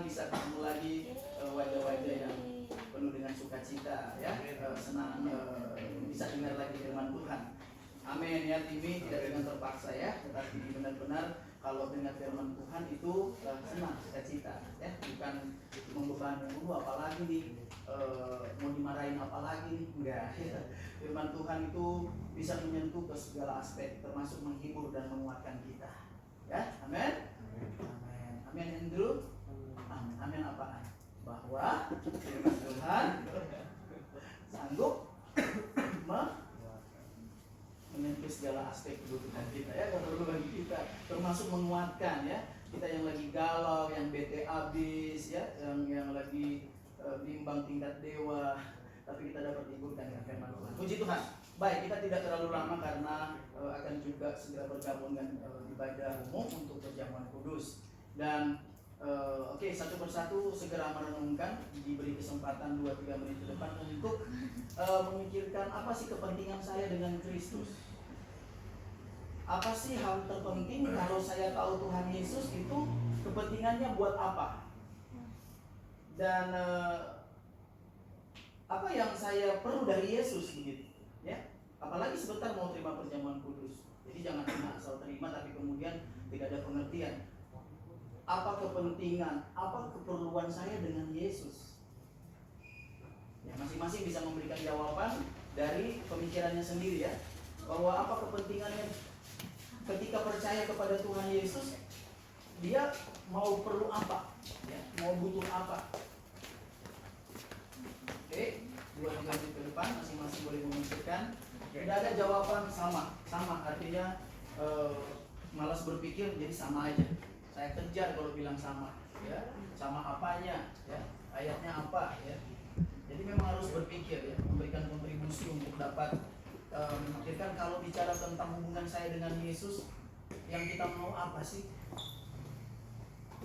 bisa ketemu lagi wajah-wajah yang penuh dengan sukacita ya. Senang bisa dengar lagi firman Tuhan. Amin ya Timi, tidak dengan terpaksa ya, tetapi benar-benar kalau dengar firman Tuhan itu senang, sukacita ya, bukan membebani dulu apalagi nih mau dimarahin apalagi nih, enggak ya. Firman Tuhan itu bisa menyentuh ke segala aspek termasuk menghibur dan menguatkan kita ya. Amin. Amin. Amin Andrew. Amin. Amin apaan? Bahwa firman Tuhan sanggup menyentuh segala aspek kebutuhan kita ya, keperluan kita, termasuk menguatkan ya. Kita yang lagi galau, yang bete abis ya, yang lagi bimbang tingkat dewa, tapi kita dapat hiburkan dengan firman Tuhan. Puji Tuhan. Baik, kita tidak terlalu lama karena akan juga segera bergabung dengan ibadah umum untuk perjamuan kudus. Dan oke, satu persatu segera merenungkan, diberi kesempatan 2-3 menit ke depan untuk memikirkan apa sih kepentingan saya dengan Kristus. Apa sih hal terpenting kalau saya tahu Tuhan Yesus itu kepentingannya buat apa? Dan apa yang saya perlu dari Yesus begitu, ya? Apalagi sebentar mau terima perjamuan kudus. Jadi jangan cuma asal terima tapi kemudian tidak ada pengertian. Apa kepentingan, apa keperluan saya dengan Yesus? Ya, masing-masing bisa memberikan jawaban dari pemikirannya sendiri ya. Bahwa apa kepentingannya ketika percaya kepada Tuhan Yesus, dia mau perlu apa? Ya, mau butuh apa? Oke, 2-3 menit ke depan masing-masing boleh memikirkan. Tidak ada jawaban sama artinya malas berpikir jadi sama aja. Saya kejar kalau bilang sama, ya, sama apanya, ya, ayatnya apa, ya. Jadi memang harus berpikir, ya, memberikan kontribusi untuk dapat memikirkan kalau bicara tentang hubungan saya dengan Yesus, yang kita mau apa sih?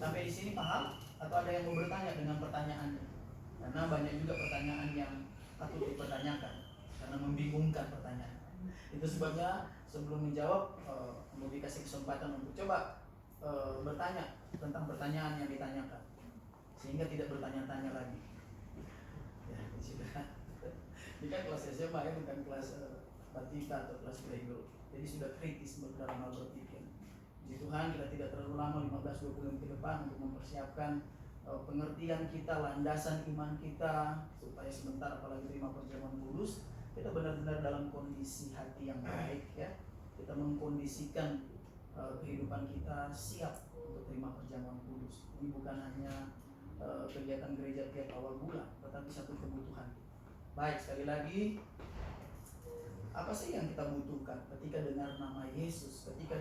Sampai di sini paham? Atau ada yang mau bertanya dengan pertanyaannya? Karena banyak juga pertanyaan yang patut dipertanyakan karena membingungkan pertanyaan. Itu sebabnya sebelum menjawab mau dikasih kesempatan untuk coba bertanya tentang pertanyaan yang ditanyakan, sehingga tidak bertanya-tanya lagi. Ya, sudah. Ini kan kelas SMA ya, bukan kelas Batita atau kelas Gregor. Jadi sudah kritis dalam hal berpikir. Di Tuhan kita tidak terlalu lama 15-20 menit ke depan untuk mempersiapkan pengertian kita, landasan iman kita, supaya sebentar apalagi terima perjamuan kudus kita benar-benar dalam kondisi hati yang baik ya. Kita mengkondisikan kehidupan kita siap untuk terima perjamuan kudus. Ini bukan hanya kegiatan gereja tiap awal bulan, tetapi satu kebutuhan. Baik, sekali lagi, apa sih yang kita butuhkan ketika dengar nama Yesus, ketika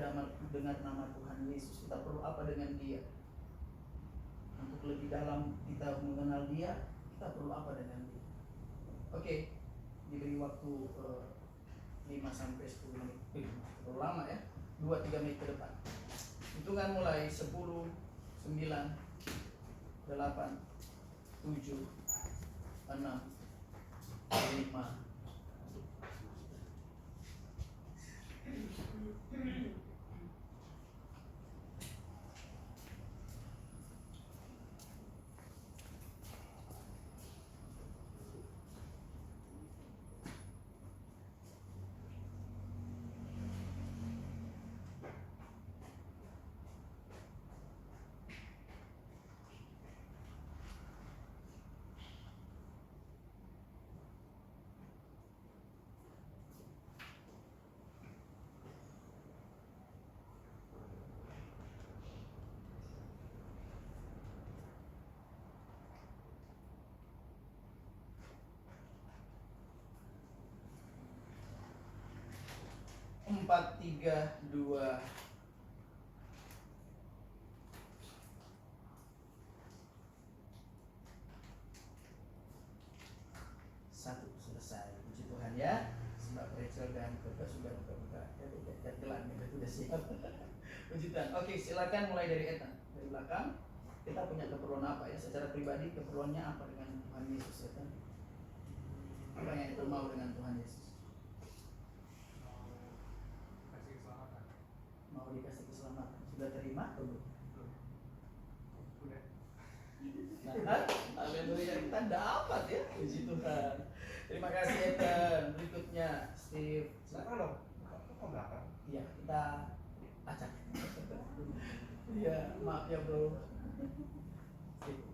dengar nama Tuhan Yesus? Kita perlu apa dengan Dia? Untuk lebih dalam kita mengenal Dia, kita perlu apa dengan Dia? Oke, diberi waktu 5-10 menit. Terlalu lama ya, 2-3 menit ke depan. Hitungan mulai 10, 9, 8, 7, 6, 5. Empat, 3, 2, 1. Selesai. Puji Tuhan ya. Mbak Rachel dan Bapak sudah buka-buka. Ya, gelang ya, sudah siap. Puji Tuhan. Oke, silakan mulai dari Ethan. Dari belakang. Kita punya keperluan apa ya? Secara pribadi keperluannya apa dengan Tuhan Yesus, Ethan? Apa yang Ethan mau dengan Tuhan Yesus? Mau dikasih keselamatan. Sudah terima? Belum. Udah. Nah, haleluya, kita dapat ya, puji Tuhan. Terima kasih Ethan. Berikutnya Steve. Silakan dong. Kok belakang? Iya, kita acak. Iya, maaf ya bro. Steve,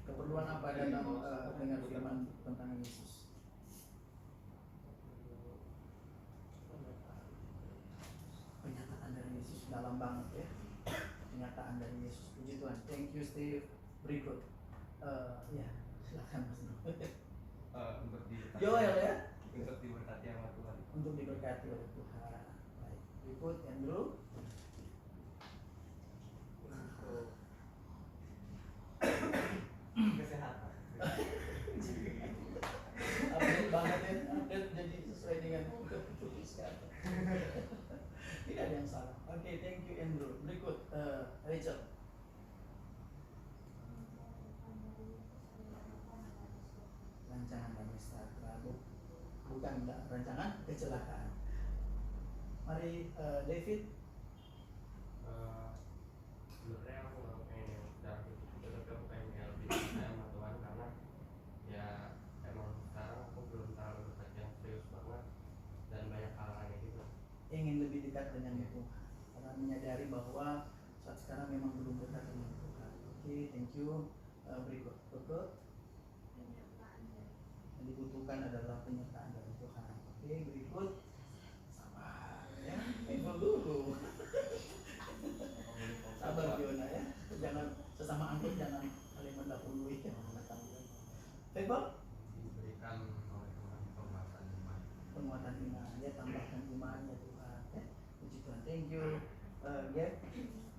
keperluan apa dalam dengan firman tentang Yesus? Pernyataan dari Yesus dalam banget ya. Pernyataan dari Yesus. Puji Tuhan. Thank you Steve. Berikut. Ya, silakan Mas. Untuk diberkati. Joel ya. Untuk diberkati sama Tuhan. Untuk diberkati oleh Tuhan. Baik. Berikut Andrew. Kesehatan. Update banget ya. Update jadi sesuai dengan kesehatan. Tidak ada yang salah. Oke, thank you Andrew. Berikut Rachel. Rancangan damai sejahtera, bukan rancangan kecelakaan. Mari David. Sebenarnya aku nggak pengen yang secara gitu, tapi aku pengen yang lebih percaya sama Tuhan karena ya emang sekarang aku belum terlalu dekat yang serius banget dan banyak halangannya gitu. Ingin lebih dekat dengan Tuhan karena menyadari bahwa saat sekarang memang belum dekat dengan Tuhan. Oke, thank you. Berikut. Yang dibutuhkan adalah penyertaan dari Tuhan. Oke, berikut. Sabar ya, people dulu. Sabar Fiona ya, jangan sesama angkut jangan saling mendahului ya. People Diberikan oleh Tuhan penguatan iman. penguatan iman ya, tambahkan iman ya Tuhan ya. Puji Tuhan, thank you. Ya.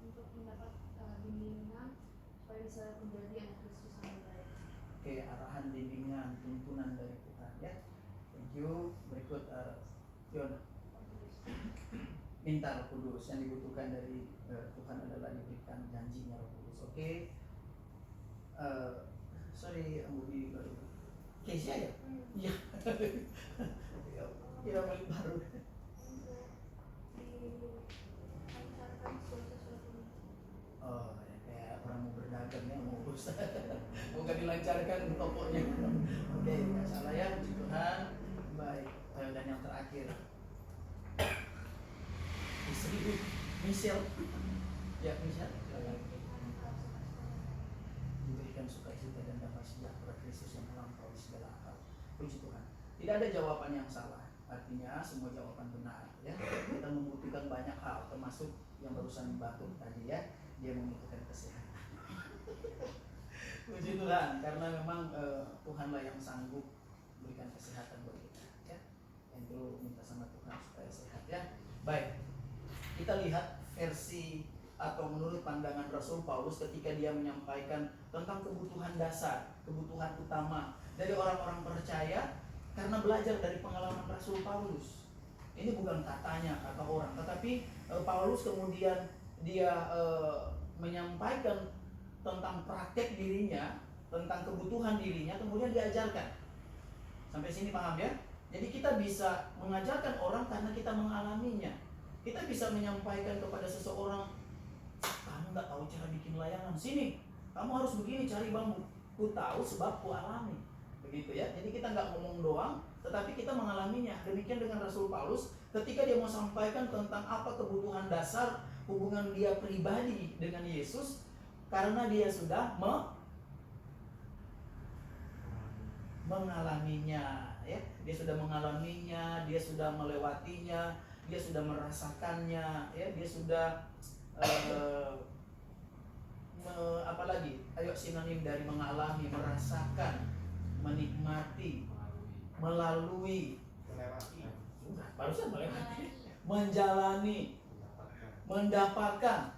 Untuk mendapat bimbingan supaya bisa menjadi anak Kristus yang baik. Oke, arahan bimbingan tuntunan dari Tuhan ya. Thank you. Berikut Fiona. Minta Roh Kudus. Yang dibutuhkan dari Tuhan adalah diberikan janjinya Roh Kudus. Oke. Sorry, Budi baru. Kesia ya? Iya. Kira balik baru. Dilancarkan segala sesuatu. Oh, ya, kayak orang mau berdagang ya, mau usaha. Bukan dilancarkan tokonya. Oke, nggak salah ya, puji Tuhan. Baik, dan yang terakhir istri Michelle. Ya, Michelle. Diberikan sukacita dan damai sejahtera Kristus yang melampaui segala akal. Puji Tuhan. Tidak ada jawaban yang salah. Artinya semua jawaban benar. Ya, kita membutuhkan banyak hal, termasuk yang barusan batuk tadi ya. Dia membutuhkan kesehatan. Puji Tuhan, karena memang Tuhanlah yang sanggup berikan kesehatan buat kita. Ya, itu minta sama Tuhan supaya sehat ya. Baik, kita lihat versi atau menurut pandangan Rasul Paulus ketika dia menyampaikan tentang kebutuhan dasar, kebutuhan utama dari orang-orang percaya karena belajar dari pengalaman Rasul Paulus. Ini bukan katanya kata orang, tetapi Paulus kemudian dia menyampaikan tentang praktek dirinya, tentang kebutuhan dirinya, kemudian diajarkan. Sampai sini paham ya? Jadi kita bisa mengajarkan orang karena kita mengalaminya. Kita bisa menyampaikan kepada seseorang, kamu nggak tahu cara bikin layangan, sini, kamu harus begini cari bambu. Ku tahu sebab ku alami. Begitu ya. Jadi kita nggak ngomong doang, tetapi kita mengalaminya. Demikian dengan Rasul Paulus, ketika dia mau sampaikan tentang apa kebutuhan dasar hubungan dia pribadi dengan Yesus, karena dia sudah mengalaminya, ya. Dia sudah mengalaminya, dia sudah melewatinya, dia sudah merasakannya, ya. Dia sudah apa lagi? Ayo sinonim dari mengalami, merasakan, menikmati, melalui, Melewati. barusan melewati, menjalani, mendapatkan.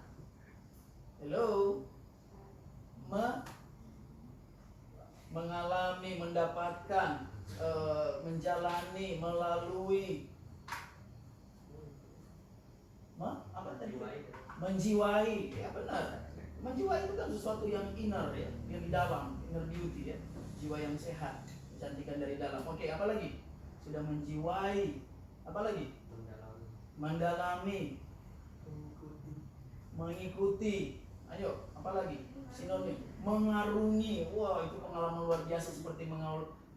Hello, mengalami, mendapatkan, menjalani, melalui, apa tadi? Menjiwai, ya benar. Menjiwai itu kan sesuatu yang inner ya, yang di dalam, inner beauty ya, jiwa yang sehat, kecantikan dari dalam. Oke, apa lagi? Sudah menjiwai, apa lagi? Mendalami. Mendalami, mengikuti, Ayo, apa lagi? Sinonim. Mengarungi. Wah, itu pengalaman luar biasa seperti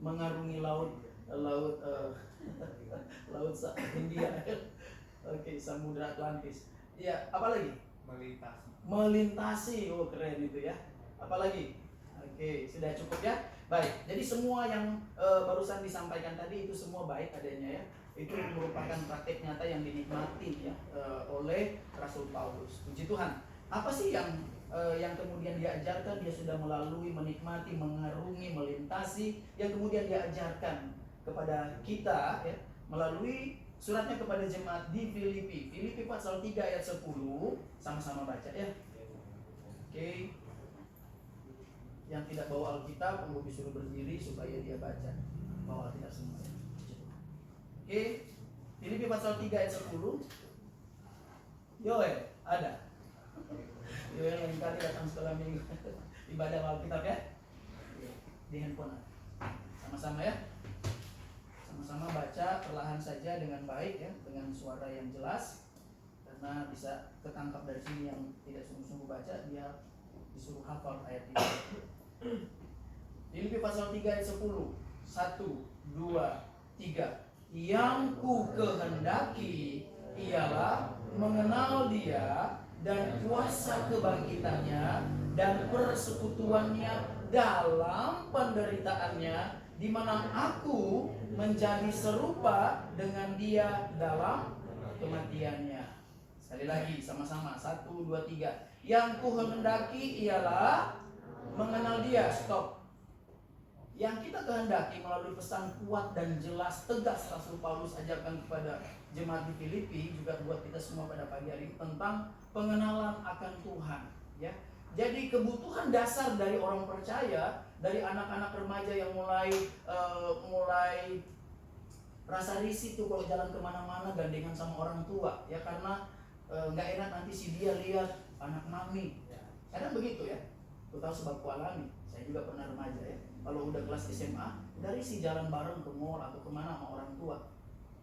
mengarungi laut laut India. Oke, Samudra Atlantis. Iya, apa lagi? Melintasi. Melintasi. Oh, keren itu ya. Apa lagi? Oke, sudah cukup ya. Baik, jadi semua yang barusan disampaikan tadi itu semua baik adanya ya. Itu merupakan praktek nyata yang dinikmati ya oleh Rasul Paulus. Puji Tuhan. Apa sih yang kemudian diajarkan? Dia sudah melalui, menikmati, mengarungi, melintasi, yang kemudian diajarkan kepada kita ya melalui suratnya kepada jemaat di Filipi. Filipi pasal 3 ayat 10. Sama-sama baca ya. Oke. Yang tidak bawa Alkitab, perlu disuruh berdiri supaya dia baca. Bawa Alkitab semua. Oke. Filipi pasal 3 ayat 10. Yoel, ada. Yoel lain kali datang sekolah minggu. Ibadah Alkitab ya. Di handphone. Sama-sama ya. Sama-sama baca perlahan saja dengan baik ya, dengan suara yang jelas. Karena bisa ketangkap dari sini yang tidak sungguh-sungguh baca, dia disuruh hafal ayat ini. Filipi pasal 3 ayat 10. 1, 2, 3. Yang ku kehendaki ialah mengenal Dia dan kuasa kebangkitannya dan persekutuannya dalam penderitaannya, di mana aku menjadi serupa dengan Dia dalam kematiannya. Sekali lagi sama-sama. 1, 2, 3. Yang ku kehendaki ialah mengenal Dia. Stop. Yang kita kehendaki melalui pesan kuat dan jelas, tegas Rasul Paulus ajarkan kepada jemaat di Filipi, juga buat kita semua pada pagi hari ini, tentang pengenalan akan Tuhan ya. Jadi kebutuhan dasar dari orang percaya, dari anak-anak remaja yang mulai rasa risih tuh kalau jalan kemana-mana gandengan sama orang tua ya, karena nggak enak nanti si dia lihat anak mami. Kadang begitu ya. Aku tahu sebab ku alami. Saya juga pernah remaja ya. Kalau udah kelas SMA, dari si jalan bareng ke mall atau kemana sama orang tua,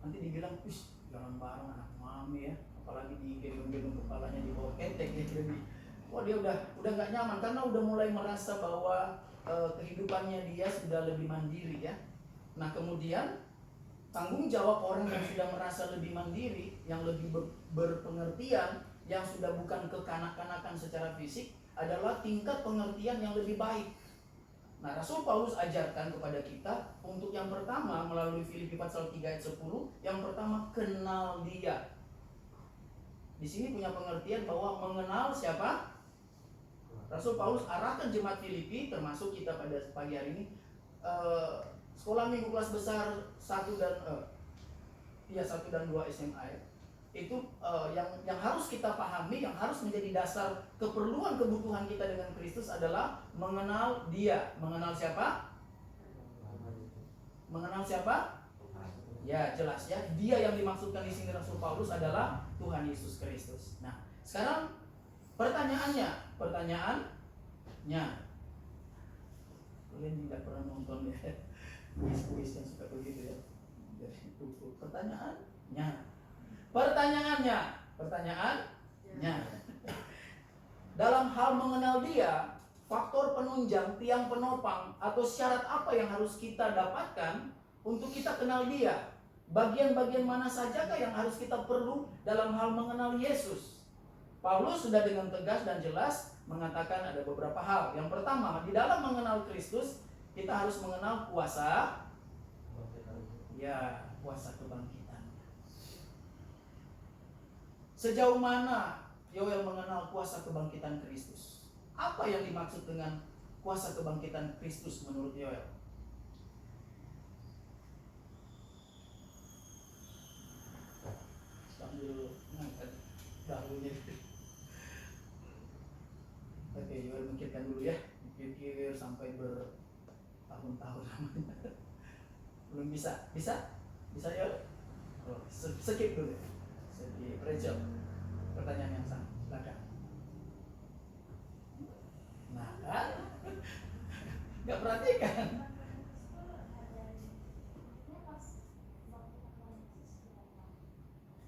nanti dibilang, "Wis, jalan bareng anak mami ya." Apalagi digendong-gendong kepalanya di bawah ketek ya. Jadi, wah dia udah nggak nyaman karena udah mulai merasa bahwa kehidupannya dia sudah lebih mandiri ya. Nah kemudian tanggung jawab orang yang sudah merasa lebih mandiri, yang lebih berpengertian, yang sudah bukan kekanak-kanakan secara fisik, adalah tingkat pengertian yang lebih baik. Nah, Rasul Paulus ajarkan kepada kita untuk yang pertama melalui Filipi pasal 3 ayat 10, yang pertama kenal Dia. Di sini punya pengertian bahwa mengenal siapa? Rasul Paulus arahkan jemaat Filipi, termasuk kita pada pagi hari ini, sekolah minggu kelas besar 1 dan 2 SMA ya. Itu yang harus kita pahami, yang harus menjadi dasar keperluan kebutuhan kita dengan Kristus adalah mengenal Dia. Mengenal siapa? Mengenal siapa? Ya jelas ya. Dia yang dimaksudkan di sini Rasul Paulus adalah Tuhan Yesus Kristus. Nah sekarang pertanyaannya, kalian tidak pernah nonton ya kuis-kuis yang suka begitu ya. Jadi itu pertanyaannya. Dalam hal mengenal Dia, faktor penunjang, tiang penopang, atau syarat apa yang harus kita dapatkan untuk kita kenal Dia? Bagian-bagian mana sajakah yang harus kita perlu dalam hal mengenal Yesus? Paulus sudah dengan tegas dan jelas mengatakan ada beberapa hal. Yang pertama, di dalam mengenal Kristus, kita harus mengenal kuasa kebangkitan. Sejauh mana Yoel mengenal kuasa kebangkitan Kristus? Apa yang dimaksud dengan kuasa kebangkitan Kristus menurut Yoel? Sambil ngangkat dahunya. Oke, Yoel mikirkan dulu ya. Pikir sampai bertahun-tahun lamanya. Belum bisa? Bisa Yoel? Oh, skip dulu. Rachel, pertanyaan yang sama, silakan. Nah kan, nggak perhatikan.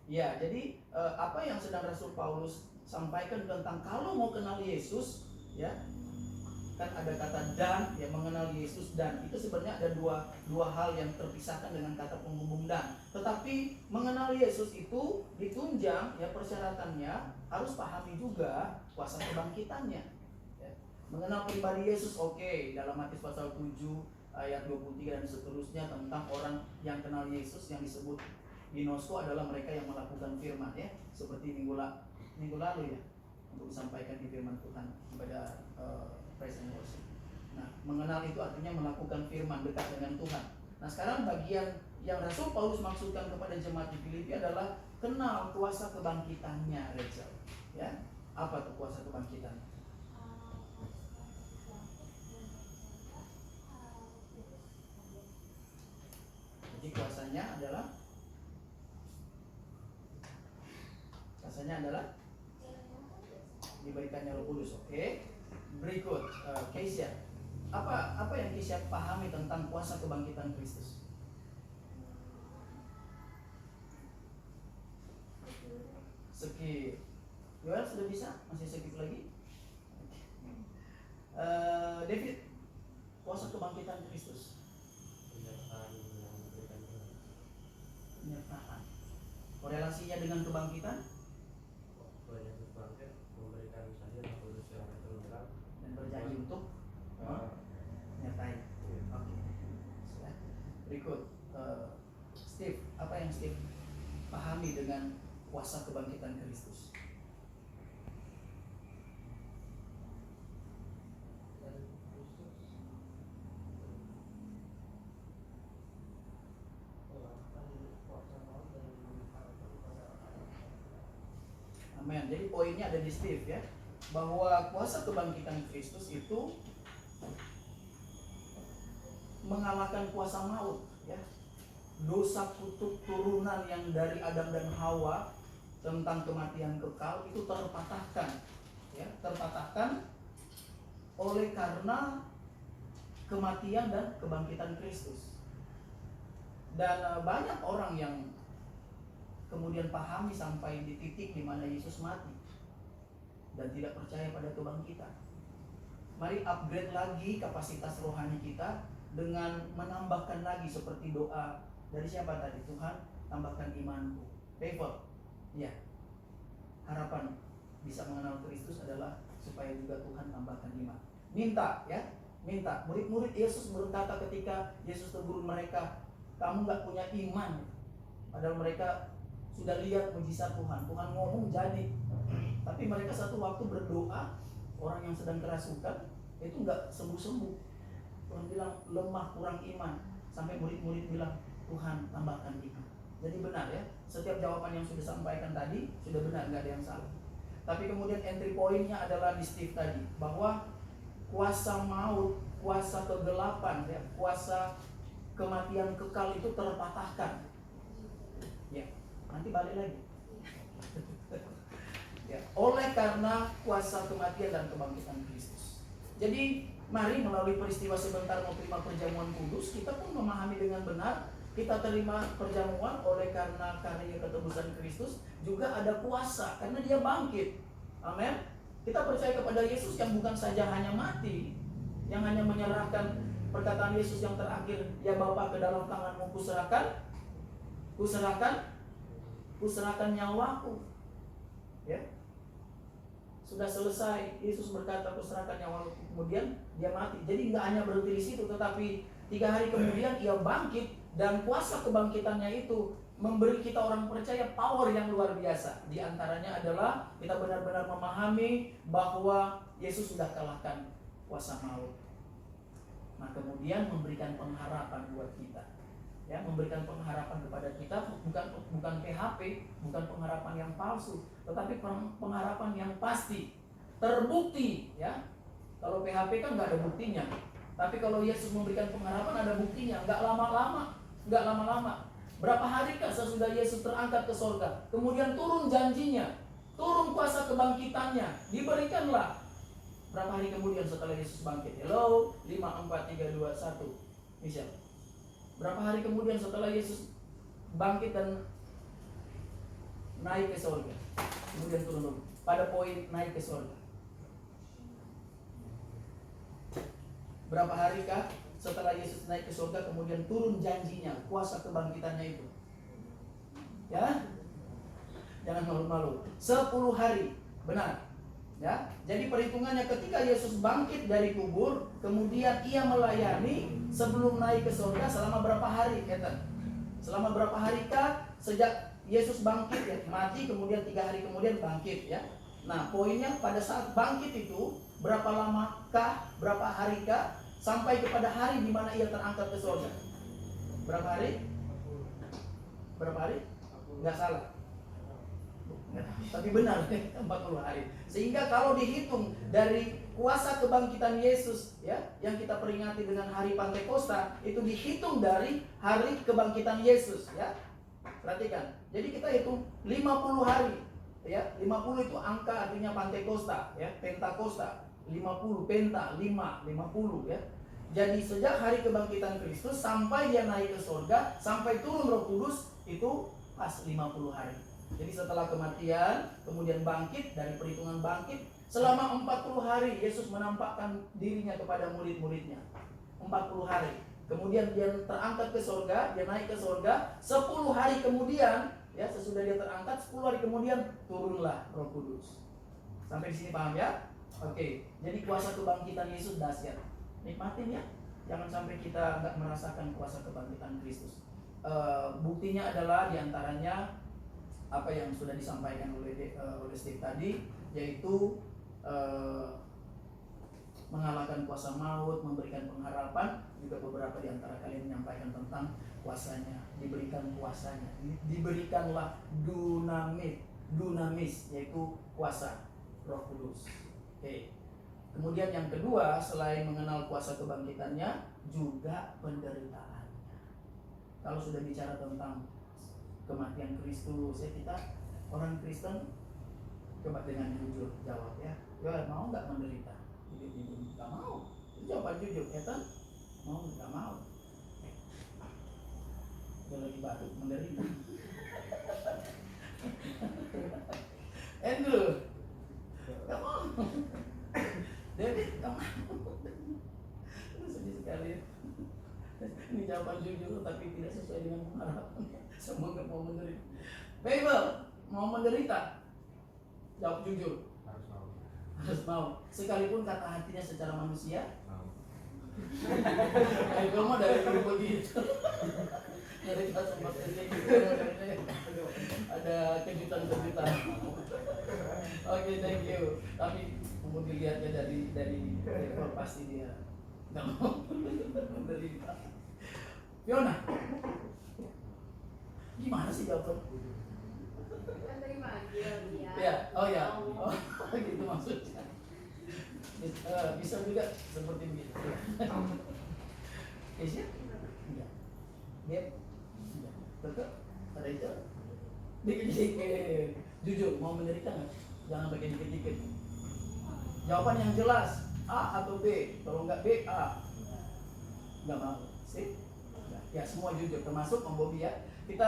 Ya, jadi apa yang sedang Rasul Paulus sampaikan tentang kalau mau kenal Yesus, ya kan ada kata dan, ya mengenal Yesus dan itu sebenarnya ada dua hal yang terpisahkan dengan kata penghubung dan. Tetapi mengenal Yesus itu ditunjang, ya persyaratannya harus pahami juga kuasa kebangkitannya. Ya. Mengenal pribadi Yesus oke, dalam Matius pasal 7 ayat 23 dan seterusnya tentang orang yang kenal Yesus yang disebut ginosko adalah mereka yang melakukan firman, ya seperti minggu lalu ya untuk disampaikan di firman Tuhan pada praise and worship. Nah, mengenal itu artinya melakukan firman, dekat dengan Tuhan. Nah, sekarang bagian yang Rasul Paulus maksudkan kepada jemaat di Filipi adalah kenal kuasa kebangkitannya, Rachel. Ya, apa tuh kuasa kebangkitan? Jadi kuasanya adalah diberikannya Roh Kudus. Oke. Berikut Keisha. Apa yang Keisha pahami tentang kuasa kebangkitan Kristus? Skip. Yoel sudah bisa? Masih skip lagi? David, kuasa kebangkitan Kristus. Penyertaan. Korelasinya dengan kebangkitan? Yesus bangkit memberikan saja Roh Kudus yang terang Dan berjanji untuk menyertai. Oke. Berikut Steve, apa yang Steve pahami dengan kuasa kebangkitan Kristus? Amin. Jadi poinnya ada di Steve ya, bahwa kuasa kebangkitan Kristus itu mengalahkan kuasa maut ya. Dosa kutuk turunan yang dari Adam dan Hawa tentang kematian kekal itu terpatahkan ya, terpatahkan oleh karena kematian dan kebangkitan Kristus. Dan banyak orang yang kemudian pahami sampai di titik di mana Yesus mati dan tidak percaya pada kebangkitan. Mari upgrade lagi kapasitas rohani kita dengan menambahkan lagi seperti doa dari siapa tadi? Tuhan, tambahkan imanku. Favor. Ya. Harapan bisa mengenal Kristus adalah supaya juga Tuhan tambahkan iman. Minta ya, minta. Murid-murid Yesus berkata ketika Yesus tegur mereka, kamu gak punya iman. Padahal mereka sudah lihat mujizat Tuhan. Tuhan ngomong jadi. Tapi mereka satu waktu berdoa, orang yang sedang kerasukan itu nggak sembuh-sembuh. Tuhan bilang lemah, kurang iman. Sampai murid-murid bilang, Tuhan tambahkan iman. Jadi benar ya, setiap jawaban yang sudah disampaikan tadi sudah benar, nggak ada yang salah. Tapi kemudian entry point-nya adalah di Steve tadi, bahwa kuasa maut, kuasa kegelapan, ya, kuasa kematian kekal itu terpatahkan. Ya. Nanti balik lagi. Ya, oleh karena kuasa kematian dan kebangkitan Kristus. Jadi mari melalui peristiwa sebentar mau terima perjamuan kudus, kita pun memahami dengan benar kita terima perjamuan oleh karena karya ketebusan Kristus juga ada kuasa karena dia bangkit. Amin. Kita percaya kepada Yesus yang bukan saja hanya mati, yang hanya menyerahkan perkataan Yesus yang terakhir, ya Bapa ke dalam tanganmu kuserahkan nyawaku. Ya. Sudah selesai, Yesus berkata kuserahkan nyawaku, kemudian dia mati. Jadi nggak hanya berhenti di situ, tetapi 3 hari kemudian ia bangkit dan kuasa kebangkitannya itu memberi kita orang percaya power yang luar biasa. Di antaranya adalah kita benar-benar memahami bahwa Yesus sudah kalahkan kuasa maut. Nah, kemudian memberikan pengharapan buat kita. Ya, memberikan pengharapan kepada kita bukan PHP, bukan pengharapan yang palsu, tetapi pengharapan yang pasti, terbukti ya. Kalau PHP kan nggak ada buktinya, tapi kalau Yesus memberikan pengharapan ada buktinya, nggak lama-lama. Berapa harikah sesudah Yesus terangkat ke sorga, kemudian turun janjinya, turun kuasa kebangkitannya, diberikanlah. Berapa hari kemudian setelah Yesus bangkit? Hello, 5, 4, 3, 2, 1. Michelle. Berapa hari kemudian setelah Yesus bangkit dan naik ke surga, kemudian turun? pada poin naik ke surga. Berapa harikah setelah Yesus naik ke surga kemudian turun janjinya, kuasa kebangkitannya itu? Ya, jangan malu-malu. 10 hari, benar. Ya, jadi perhitungannya ketika Yesus bangkit dari kubur, kemudian ia melayani sebelum naik ke surga selama berapa hari, Ethan? Selama berapa harikah sejak Yesus bangkit ya, mati kemudian 3 hari kemudian bangkit ya. Nah, poinnya pada saat bangkit itu berapa lamakah, berapa harikah sampai kepada hari di mana ia terangkat ke surga? Berapa hari? Berapa hari? Nggak salah. Tapi benar 40 hari. Sehingga kalau dihitung dari kuasa kebangkitan Yesus ya, yang kita peringati dengan hari Pantekosta, itu dihitung dari hari kebangkitan Yesus ya. Perhatikan. Jadi kita hitung 50 hari ya. 50 itu angka artinya Pantekosta ya, Pentakosta. 50 penta 50 ya. Jadi sejak hari kebangkitan Kristus sampai dia naik ke surga, sampai turun Roh Kudus itu pas 50 hari. Jadi setelah kematian, kemudian bangkit, dari perhitungan bangkit, selama 40 hari Yesus menampakkan dirinya kepada murid-muridnya. 40 hari. Kemudian dia terangkat ke surga, dia naik ke surga. 10 hari kemudian, ya sesudah dia terangkat, 10 hari kemudian turunlah Roh Kudus. Sampai di sini paham ya? Oke. Jadi kuasa kebangkitan Yesus dahsyat. Nikmatin ya. Jangan sampai kita nggak merasakan kuasa kebangkitan Kristus. Buktinya adalah diantaranya apa yang sudah disampaikan oleh Steve tadi, yaitu mengalahkan kuasa maut, memberikan pengharapan. Juga beberapa di antara kalian menyampaikan tentang kuasanya, diberikan kuasanya, diberikanlah dunamis, yaitu kuasa Roh Kudus. Oke. Kemudian yang kedua, selain mengenal kuasa kebangkitannya, juga penderitaannya. Kalau sudah bicara tentang kematian Kristus, ya kita orang Kristen coba dengan jujur jawab ya, mau nggak menderita? Hidup nggak mau. Jawab jujur, ya kan? Mau nggak mau? Dia lagi batuk menderita. Andrew, nggak mau. David nggak mau. Sedih sekali. Ini jawaban jujur tapi tidak sesuai dengan harapan. Semua nggak mau menderita. Babel mau menderita? Jawab jujur. Harus mau. Sekalipun kata hatinya secara manusia. Babel mah dari dulu begitu. Dari kita sempat ada kejutan-kejutan. Oke, thank you. Tapi mau dilihatnya dari Babel pasti dia nggak mau menderita. Fiona, gimana sih jawaban? Kan terima aja dia. Ya, oh ya, oh gitu maksudnya. Bisa juga seperti begitu. Keisha? Enggak. Beb? Enggak. Betul? Ada itu? Dikit-dikit. Jujur, mau menderita nggak? Jangan pakai dikit-dikit. Jawaban yang jelas, A atau B. Kalau nggak B, A. Nggak mau. Sip? Ya, semua jujur, termasuk Om Bobi ya. Kita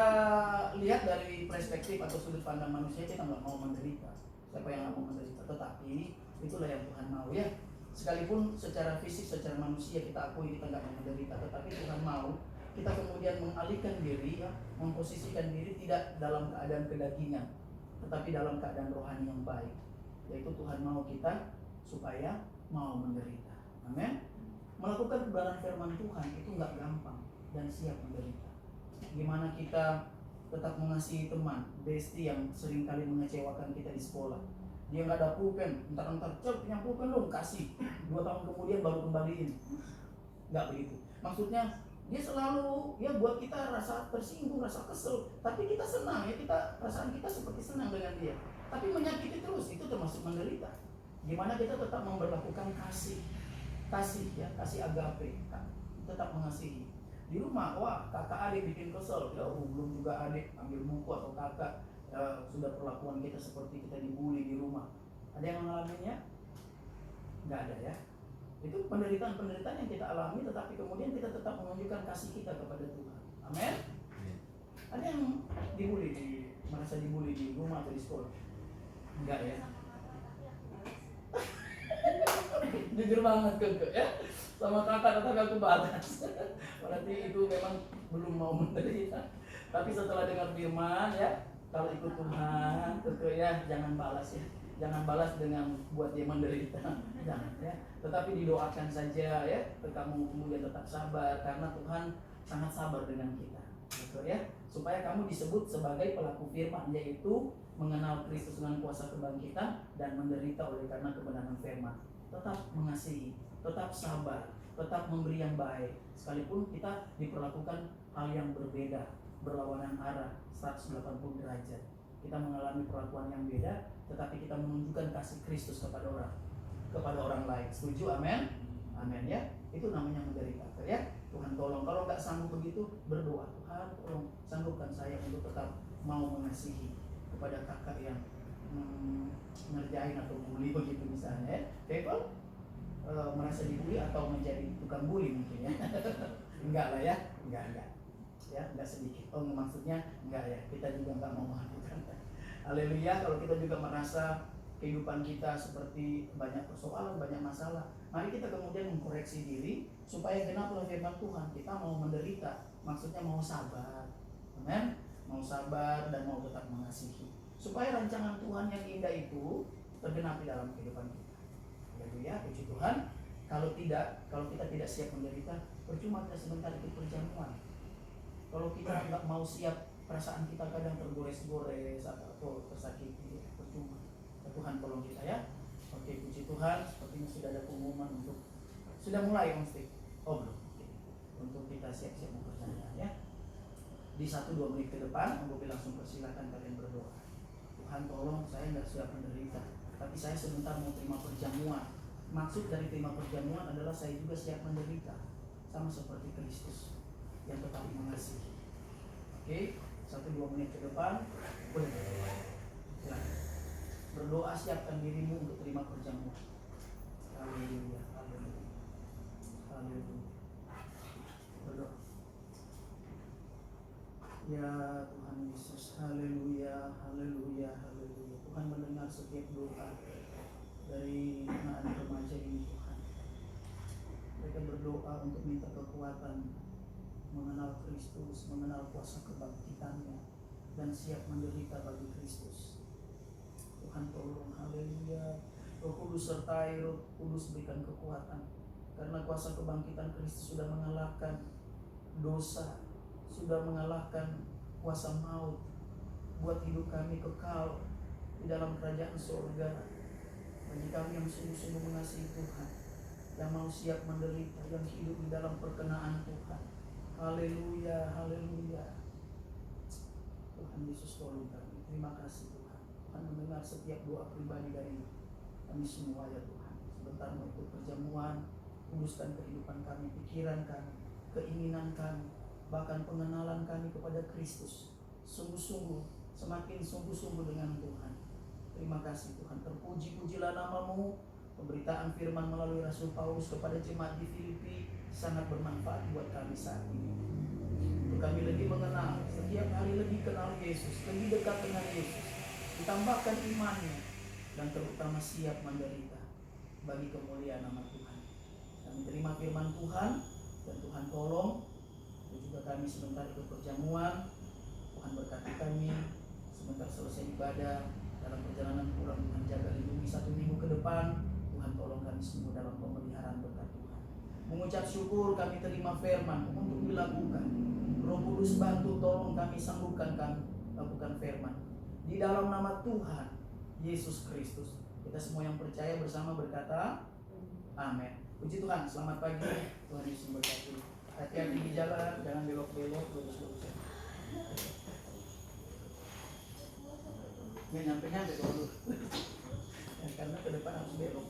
lihat dari perspektif atau sudut pandang manusia, kita nggak mau menderita. Siapa yang nggak mau menderita? Tetapi itulah yang Tuhan mau ya. Sekalipun secara fisik, secara manusia kita akui kita nggak mau menderita, tetapi Tuhan mau kita kemudian mengalihkan diri ya, memposisikan diri tidak dalam keadaan kedagingan, tetapi dalam keadaan rohani yang baik. Yaitu Tuhan mau kita supaya mau menderita. Amin. Melakukan kebenaran firman Tuhan itu nggak gampang dan siap menderita. Gimana kita tetap mengasihi teman, bestie yang seringkali mengecewakan kita di sekolah. Dia nggak ada pulpen, entar punya pulpen dong, kasih. 2 tahun kemudian baru kembaliin. Nggak begitu. Maksudnya dia selalu ya buat kita rasa tersinggung, rasa kesel. Tapi kita senang ya, perasaan kita seperti senang dengan dia. Tapi menyakiti terus itu termasuk menderita. Gimana kita tetap memperlakukan kasih ya, kasih agape, tetap mengasihi. Di rumah, wah kakak adik bikin kesel, ya belum juga adik ambil buku atau kakak sudah perlakuan kita seperti kita dibully di rumah. Ada yang mengalaminya? Nggak ada ya. Itu penderitaan-penderitaan yang kita alami, tetapi kemudian kita tetap menunjukkan kasih kita kepada Tuhan. Amin. Ada yang merasa dibully di rumah atau di sekolah? Enggak ya. Jujur banget Keke ya. Sama kakak tapi aku batas. Berarti itu memang belum mau menderita. Tapi setelah dengar firman ya, kalau ikut Tuhan, Keke ya jangan balas ya. Jangan balas dengan buat dia menderita. Jangan ya. Tetapi didoakan saja ya. Kamu kemudian tetap sabar karena Tuhan sangat sabar dengan kita. Betul ya. Supaya kamu disebut sebagai pelaku firman, yaitu mengenal Kristus dengan kuasa kebangkitan dan menderita oleh karena kebenaran firman. Tetap mengasihi, tetap sabar, tetap memberi yang baik. Sekalipun kita diperlakukan hal yang berbeda, berlawanan arah 180 derajat. Kita mengalami perlakuan yang beda, tetapi kita menunjukkan kasih Kristus kepada orang lain. Setuju? Amin. Amin ya. Itu namanya menderita ya. Tuhan tolong, kalau nggak sanggup begitu berdoa, Tuhan tolong sanggupkan saya untuk tetap mau mengasihi kepada kakak yang ngerjain atau bully begitu misalnya ya. People merasa dibully atau menjadi tukang bully mungkin ya. Enggak lah ya, enggak ya, enggak sedikit. Oh maksudnya enggak ya, kita juga enggak mau melakukan. Haleluya. Kalau kita juga merasa kehidupan kita seperti banyak persoalan, banyak masalah, mari kita kemudian mengkoreksi diri supaya genaplah firman Tuhan. Kita mau menderita, maksudnya mau sabar, amen, mau sabar dan mau tetap mengasihi, supaya rancangan Tuhan yang indah itu tergenapi dalam kehidupan kita. Haleluya, puji Tuhan. Kalau kita tidak siap menderita, percuma kita sebentar ikut perjamuan. Kalau kita nggak mau siap, perasaan kita kadang tergores-gores atau tersakiti, percuma. Tuhan tolong kita ya. Oke, puji Tuhan. Sepertinya sudah ada pengumuman untuk sudah mulai Om Stik. Oh belum. Oke. Untuk kita siap-siap mempercayai ya. Di 1-2 menit ke depan, Om Bobi langsung persilakan kalian berdoa. Tuhan tolong, saya nggak siap menderita, tapi saya sebentar mau terima perjamuan. Maksud dari terima perjamuan adalah saya juga siap menderita, sama seperti Kristus yang tetap mengasihi. Oke, 1-2 menit ke depan boleh berdoa. Silakan. Berdoa, siapkan dirimu untuk terima perjamuan. Haleluya, haleluya, haleluya. Berdoa. Ya Tuhan Yesus, haleluya, haleluya, haleluya. Tuhan mendengar setiap doa dari anak-anak remaja ini Tuhan. Mereka berdoa untuk minta kekuatan, mengenal Kristus, mengenal kuasa kebangkitannya, dan siap menderita bagi Kristus. Tuhan tolong, haleluya. Roh Kudus sertai, Roh Kudus berikan kekuatan, karena kuasa kebangkitan Kristus sudah mengalahkan dosa, sudah mengalahkan kuasa maut. Buat hidup kami kekal di dalam kerajaan surga. Bagi kami yang sungguh-sungguh mengasihi Tuhan, yang mau siap menderita, yang hidup di dalam perkenaan Tuhan. Haleluya, haleluya. Tuhan Yesus tolong kami. Terima kasih Tuhan. Tuhan mendengar setiap doa pribadi dari kami semua ya Tuhan. Sebentar mau ikut perjamuan, kuduskan kehidupan kami, pikiran kami, keinginan kami, bahkan pengenalan kami kepada Kristus. Sungguh-sungguh, semakin sungguh-sungguh dengan Tuhan. Terima kasih Tuhan. Terpuji-pujilah nama-Mu. Pemberitaan firman melalui Rasul Paulus kepada jemaat di Filipi sangat bermanfaat buat kami saat ini. Untuk kami lebih mengenal, setiap hari lebih kenal Yesus, lebih dekat dengan Yesus, ditambahkan imannya, dan terutama siap menderita bagi kemuliaan nama Tuhan. Kami terima firman Tuhan, dan Tuhan tolong. Dan juga kami sebentar ikut perjamuan. Tuhan berkati kami sebentar selesai ibadah. Dalam perjalanan pulang, Tuhan jaga lindungi 1 minggu ke depan. Tuhan tolong kami semua dalam pemeliharaan berkat Tuhan. Mengucap syukur kami terima firman untuk dilakukan. Roh Kudus bantu, tolong kami, sanggupkan kami lakukan firman di dalam nama Tuhan Yesus Kristus. Kita semua yang percaya bersama berkata amin. Puji Tuhan. Selamat pagi. Tuhan Yesus memberkati. Hati-hati di jalan, jangan belok-belok, lurus-lurus. Ya nyampe dulu. Karena ke depan harus belok.